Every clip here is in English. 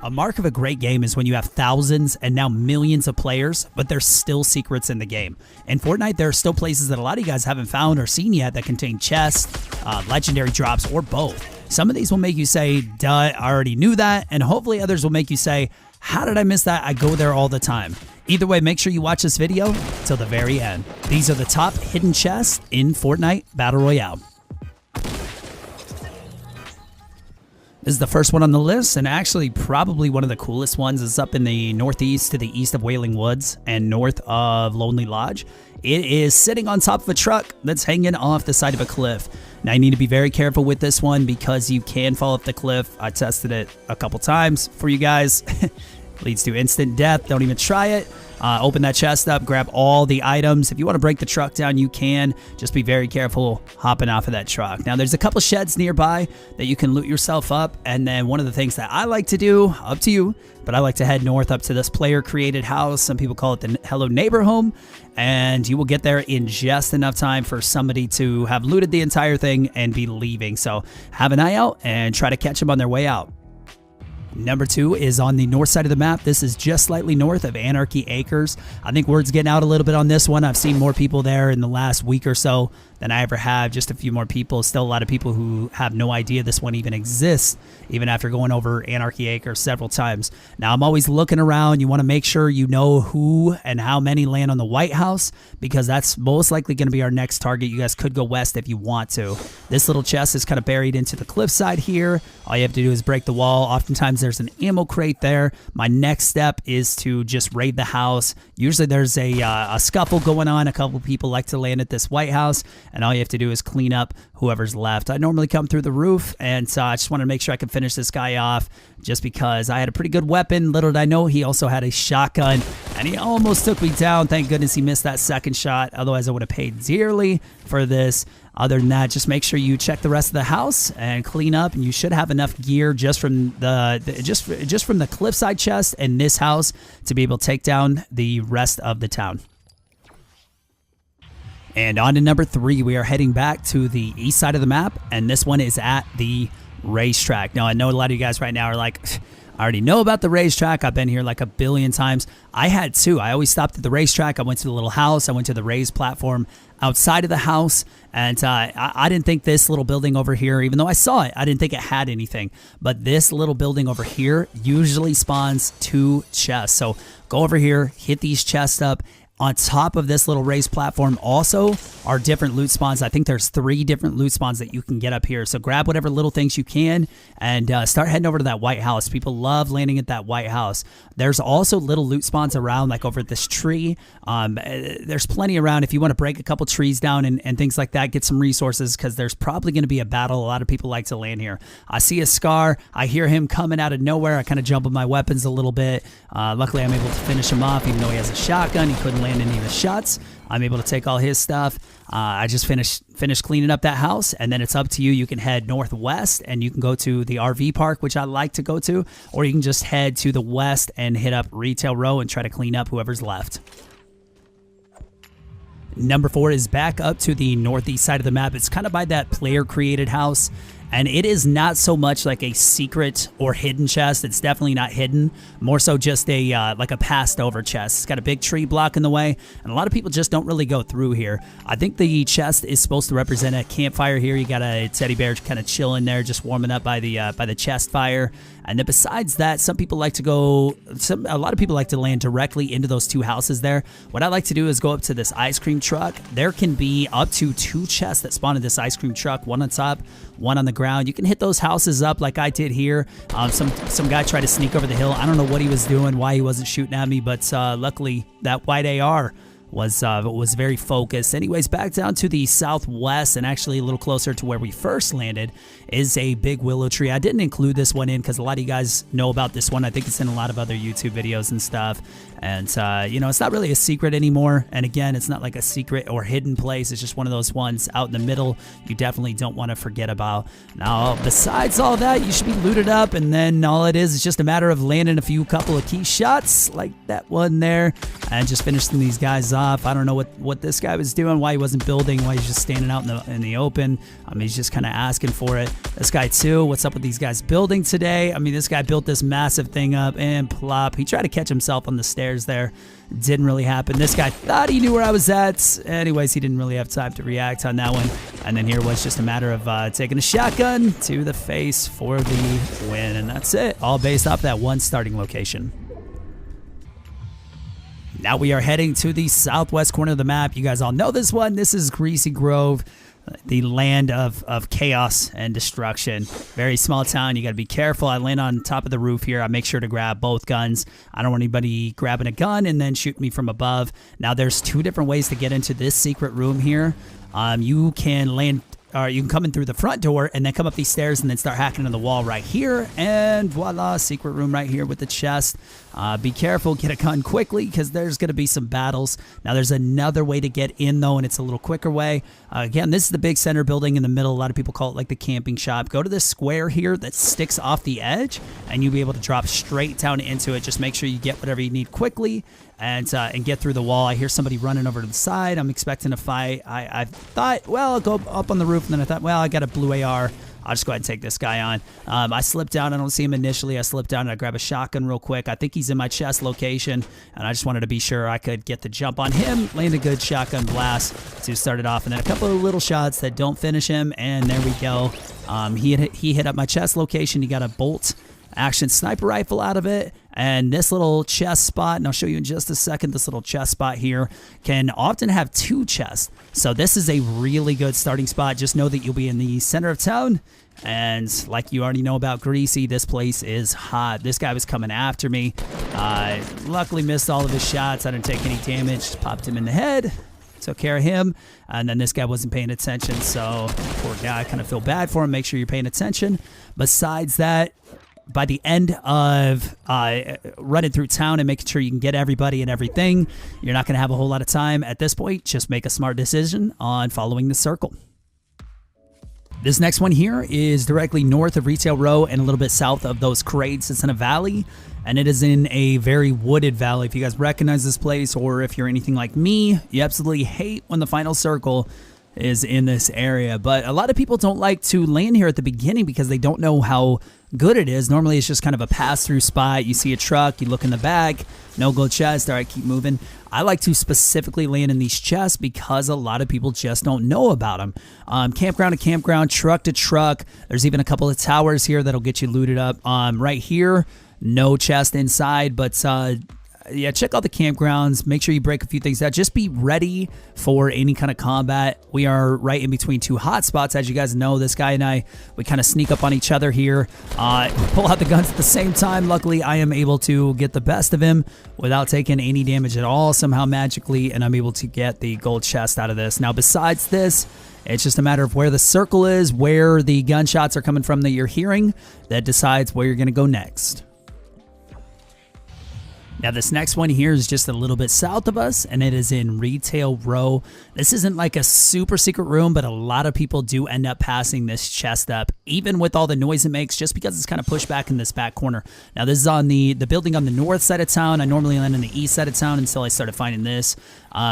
A mark of a great game is when you have thousands and now millions of players, but there's still secrets in the game. In Fortnite, there are still places that a lot of you guys haven't found or seen yet that contain chests, legendary drops, or both. Some of these will make you say, duh, I already knew that, and hopefully others will make you say, how did I miss that? I go there all the time. Either way, make sure you watch this video till the very end. These are the top hidden chests in Fortnite Battle Royale. This is the first one on the list, and actually probably one of the coolest ones. Is up in the northeast to the east of Wailing Woods and north of Lonely Lodge. It is sitting on top of a truck that's hanging off the side of a cliff. Now you need to be very careful with this one because you can fall off the cliff. I tested it a couple times for you guys. Leads to instant death. Don't even try it. Open that chest up, grab all the items. If you want to break the truck down, you can. Just be very careful hopping off of that truck. Now, there's a couple sheds nearby that you can loot yourself up. And then one of the things that I like to do, up to you, but I like to head north up to this player-created house. Some people call it the Hello Neighbor Home. And you will get there in just enough time for somebody to have looted the entire thing and be leaving. So have an eye out and try to catch them on their way out. Number 2 is on the north side of the map. This is just slightly north of Anarchy Acres. I think word's getting out a little bit on this one. I've seen more people there in the last week or so than I ever have. Just a few more people. Still a lot of people who have no idea this one even exists, even after going over Anarchy Acres several times. Now, I'm always looking around. You want to make sure you know who and how many land on the White House, because that's most likely going to be our next target. You guys could go west if you want to. This little chest is kind of buried into the cliffside here. All you have to do is break the wall. Oftentimes, there's an ammo crate there. My next step is to just raid the house. Usually, there's a scuffle going on. A couple people like to land at this White House, and all you have to do is clean up whoever's left. I normally come through the roof, and so I just want to make sure I can finish this guy off just because I had a pretty good weapon. Little did I know he also had a shotgun, and he almost took me down. Thank goodness he missed that second shot. Otherwise, I would have paid dearly for this. Other than that, just make sure you check the rest of the house and clean up, and you should have enough gear just from the cliffside chest and this house to be able to take down the rest of the town. And on to number 3, we are heading back to the east side of the map, and this one is at the racetrack. Now, I know a lot of you guys right now are like, I already know about the racetrack. I've been here like a billion times. I had too. I always stopped at the racetrack. I went to the little house. I went to the raised platform outside of the house, and I didn't think this little building over here, even though I saw it, I didn't think it had anything. But this little building over here usually spawns 2 chests. So go over here, hit these chests up. On top of this little raised platform also are different loot spawns. I think there's 3 different loot spawns that you can get up here. So grab whatever little things you can and start heading over to that White House. People love landing at that White House. There's also little loot spawns around, like over this tree. There's plenty around if you want to break a couple trees down and things like that. Get some resources because there's probably going to be a battle. A lot of people like to land here. I see a Scar. I hear him coming out of nowhere. I kind of jump with my weapons a little bit. Luckily, I'm able to finish him off, even though he has a shotgun. He couldn't land any of the shots. I'm able to take all his stuff. I just finished cleaning up that house, and then it's up to you. You can head northwest, and you can go to the RV park, which I like to go to, or you can just head to the west and hit up Retail Row and try to clean up whoever's left. Number 4 is back up to the northeast side of the map. It's kind of by that player-created house. And it is not so much like a secret or hidden chest. It's definitely not hidden. More so just a like a passed over chest. It's got a big tree block in the way, and a lot of people just don't really go through here. I think the chest is supposed to represent a campfire here. You got a teddy bear kind of chilling there, just warming up by the chest fire. And then besides that, some people like to go. A lot of people like to land directly into those 2 houses there. What I like to do is go up to this ice cream truck. There can be up to 2 chests that spawn in this ice cream truck. One on top, one on the ground. You can hit those houses up like I did here. Some guy tried to sneak over the hill. I don't know what he was doing, why he wasn't shooting at me, but luckily that white AR was very focused. Anyways, back down to the southwest, and actually a little closer to where we first landed, is a big willow tree. I didn't include this one in because a lot of you guys know about this one. I think it's in a lot of other YouTube videos and stuff. And, you know, it's not really a secret anymore. And again, it's not like a secret or hidden place. It's just one of those ones out in the middle you definitely don't want to forget about. Now, besides all that, you should be looted up. And then all it is just a matter of landing a couple of key shots like that one there and just finishing these guys off. off. I don't know what this guy was doing, why he wasn't building, why he's just standing out in the open. He's just kind of asking for it. This guy too, what's up with these guys building today? I mean, this guy built this massive thing up and plop. He tried to catch himself on the stairs there. Didn't really happen. This guy thought he knew where I was at. Anyways, he didn't really have time to react on that one. And then here was just a matter of taking a shotgun to the face for the win. And that's it. All based off that one starting location. Now we are heading to the southwest corner of the map. You guys all know this one. This is Greasy Grove, the land of chaos and destruction. Very small town. You got to be careful. I land on top of the roof here. I make sure to grab both guns. I don't want anybody grabbing a gun and then shooting me from above. Now there's two different ways to get into this secret room here. You can land, or you can come in through the front door and then come up these stairs and then start hacking into the wall right here. And voila, secret room right here with the chest. Be careful, get a gun quickly because there's going to be some battles. Now there's another way to get in though, and it's a little quicker way. Again, this is the big center building in the middle. A lot of people call it like the camping shop. Go to this square here that sticks off the edge and you'll be able to drop straight down into it. Just make sure you get whatever you need quickly and get through the wall. I hear somebody running over to the side. I'm expecting a fight. I thought, well, I'll go up on the roof, and then I thought, well, I got a blue AR. I'll just go ahead and take this guy on. I slipped down. I don't see him initially. I slipped down and I grab a shotgun real quick. I think he's in my chest location, and I just wanted to be sure I could get the jump on him, land a good shotgun blast to start it off, and then a couple of little shots that don't finish him, and there we go. He hit up my chest location. He got a bolt action sniper rifle out of it, and this little chest spot, and I'll show you in just a second, this little chest spot here can often have two chests, so this is a really good starting spot. Just know that you'll be in the center of town, and like you already know about Greasy, this place is hot. This guy was coming after me. Luckily missed all of his shots. I didn't take any damage, just popped him in the head, took care of him, and then this guy wasn't paying attention, so poor guy, I kind of feel bad for him. Make sure you're paying attention. Besides that, by the end of running through town and making sure you can get everybody and everything, you're not going to have a whole lot of time at this point. Just make a smart decision on following the circle. This next one here is directly north of Retail Row and a little bit south of those crates. It's in a valley, and it is in a very wooded valley. If you guys recognize this place, or if you're anything like me, you absolutely hate when the final circle is in this area. But a lot of people don't like to land here at the beginning because they don't know how good it is. Normally it's just kind of a pass-through spot. You see a truck, you look in the back, no gold chest, all right, keep moving. I like to specifically land in these chests because a lot of people just don't know about them. Campground to campground, truck to truck. There's even a couple of towers here that'll get you looted up. Right here, no chest inside, but yeah, check out the campgrounds. Make sure you break a few things out. Just be ready for any kind of combat. We are right in between two hot spots. As you guys know, this guy and I, we kind of sneak up on each other here. Pull out the guns at the same time. Luckily, I am able to get the best of him without taking any damage at all, somehow magically, and I'm able to get the gold chest out of this. Now, besides this, it's just a matter of where the circle is, where the gunshots are coming from that you're hearing, that decides where you're going to go next. Now, this next one here is just a little bit south of us, and it is in Retail Row. This isn't like a super secret room, but a lot of people do end up passing this chest up, even with all the noise it makes, just because it's kind of pushed back in this back corner. Now, this is on the building on the north side of town. I normally land on the east side of town until I started finding this.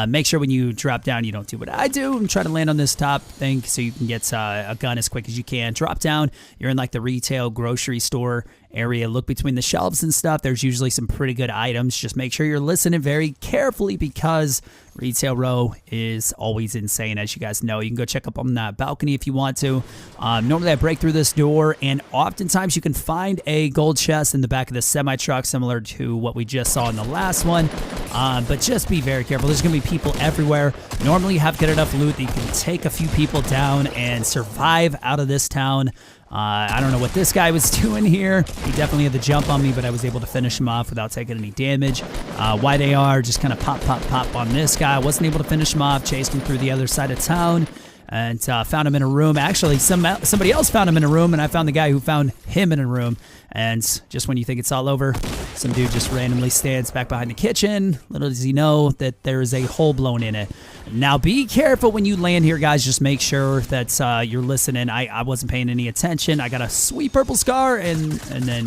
Make sure when you drop down, you don't do what I do and try to land on this top thing so you can get a gun as quick as you can. Drop down. You're in like the retail grocery store area. Look between the shelves and stuff. There's usually some pretty good items. Just make sure you're listening very carefully because Retail Row is always insane, as you guys know. You can go check up on that balcony if you want to. Normally I break through this door, and oftentimes you can find a gold chest in the back of the semi-truck, similar to what we just saw in the last one. But just be very careful. There's going to be people everywhere. Normally you have good enough loot that you can take a few people down and survive out of this town. I don't know what this guy was doing here. He definitely had the jump on me, but I was able to finish him off without taking any damage. White AR, just kind of pop on this guy. I wasn't able to finish him off, chased him through the other side of town, and found him in a room. Actually, somebody else found him in a room, and I found the guy who found him in a room. And just when you think it's all over, some dude just randomly stands back behind the kitchen. Little does he know that there is a hole blown in it. Now, be careful when you land here, guys. Just make sure that you're listening. I wasn't paying any attention. I got a sweet purple scar and then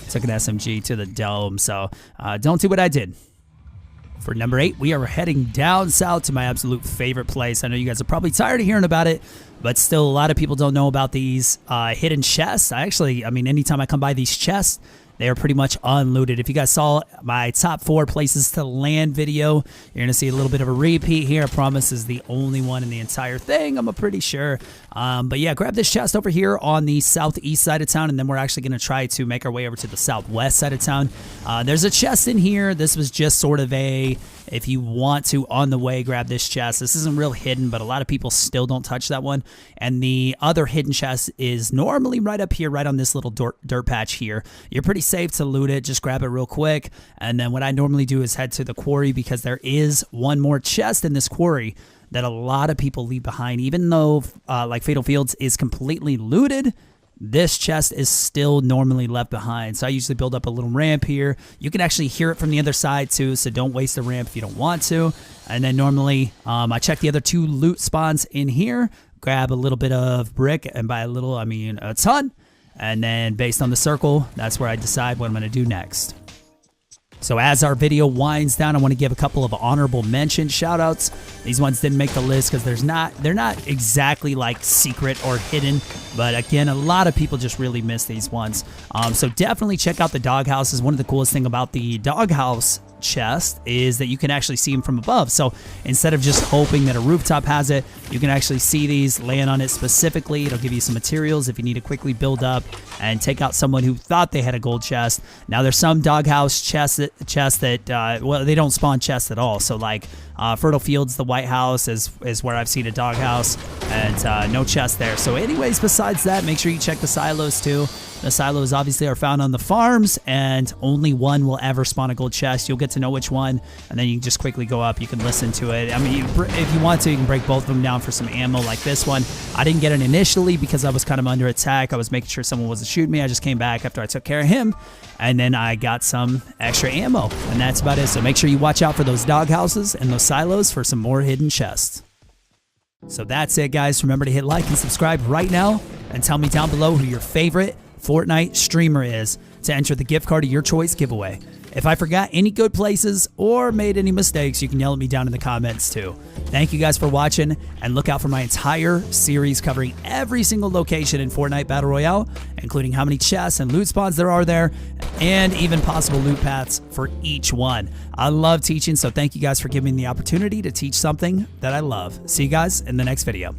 took an SMG to the dome. So don't do what I did. For number 8, we are heading down south to my absolute favorite place. I know you guys are probably tired of hearing about it, but still a lot of people don't know about these hidden chests. I mean, anytime I come by these chests, they are pretty much unlooted. If you guys saw my top 4 places to land video, you're going to see a little bit of a repeat here. I promise this is the only one in the entire thing, I'm pretty sure. But yeah, grab this chest over here on the southeast side of town, and then we're actually going to try to make our way over to the southwest side of town. There's a chest in here. This was just sort of a, if you want to, on the way, grab this chest. This isn't real hidden, but a lot of people still don't touch that one. And the other hidden chest is normally right up here, right on this little dirt patch here. You're pretty safe to loot it. Just grab it real quick. And then what I normally do is head to the quarry, because there is one more chest in this quarry that a lot of people leave behind. Even though like Fatal Fields is completely looted, this chest is still normally left behind. So I usually build up a little ramp here. You can actually hear it from the other side too, so don't waste the ramp if you don't want to. And then normally I check the other 2 loot spawns in here, grab a little bit of brick, and by a little I mean a ton. And then based on the circle, that's where I decide what I'm going to do next. So as our video winds down, I want to give a couple of honorable mention shout outs. These ones didn't make the list because they're not exactly like secret or hidden, but again, a lot of people just really miss these ones. So definitely check out the doghouses. One of the coolest thing about the doghouse chest is that you can actually see them from above. So instead of just hoping that a rooftop has it, you can actually see these, land on it specifically. It'll give you some materials if you need to quickly build up and take out someone who thought they had a gold chest. Now there's some doghouse chests that well, they don't spawn chests at all. So like Fertile Fields, the White House is where I've seen a doghouse, and no chest there. So anyways, besides that, make sure you check the silos too. The silos obviously are found on the farms, and only one will ever spawn a gold chest. You'll get to know which one, and then you can just quickly go up. You can listen to it. I mean, if you want to, you can break both of them down for some ammo like this one. I didn't get it initially because I was kind of under attack. I was making sure someone wasn't shooting me. I just came back after I took care of him, and then I got some extra ammo, and that's about it. So make sure you watch out for those doghouses and those silos for some more hidden chests. So that's it, guys. Remember to hit like and subscribe right now, and tell me down below who your favorite Fortnite streamer is to enter the gift card of your choice giveaway. If I forgot any good places or made any mistakes, you can yell at me down in the comments too. Thank you guys for watching, and look out for my entire series covering every single location in Fortnite Battle Royale, including how many chests and loot spawns there are there, and even possible loot paths for each one. I love teaching, so thank you guys for giving me the opportunity to teach something that I love. See you guys in the next video.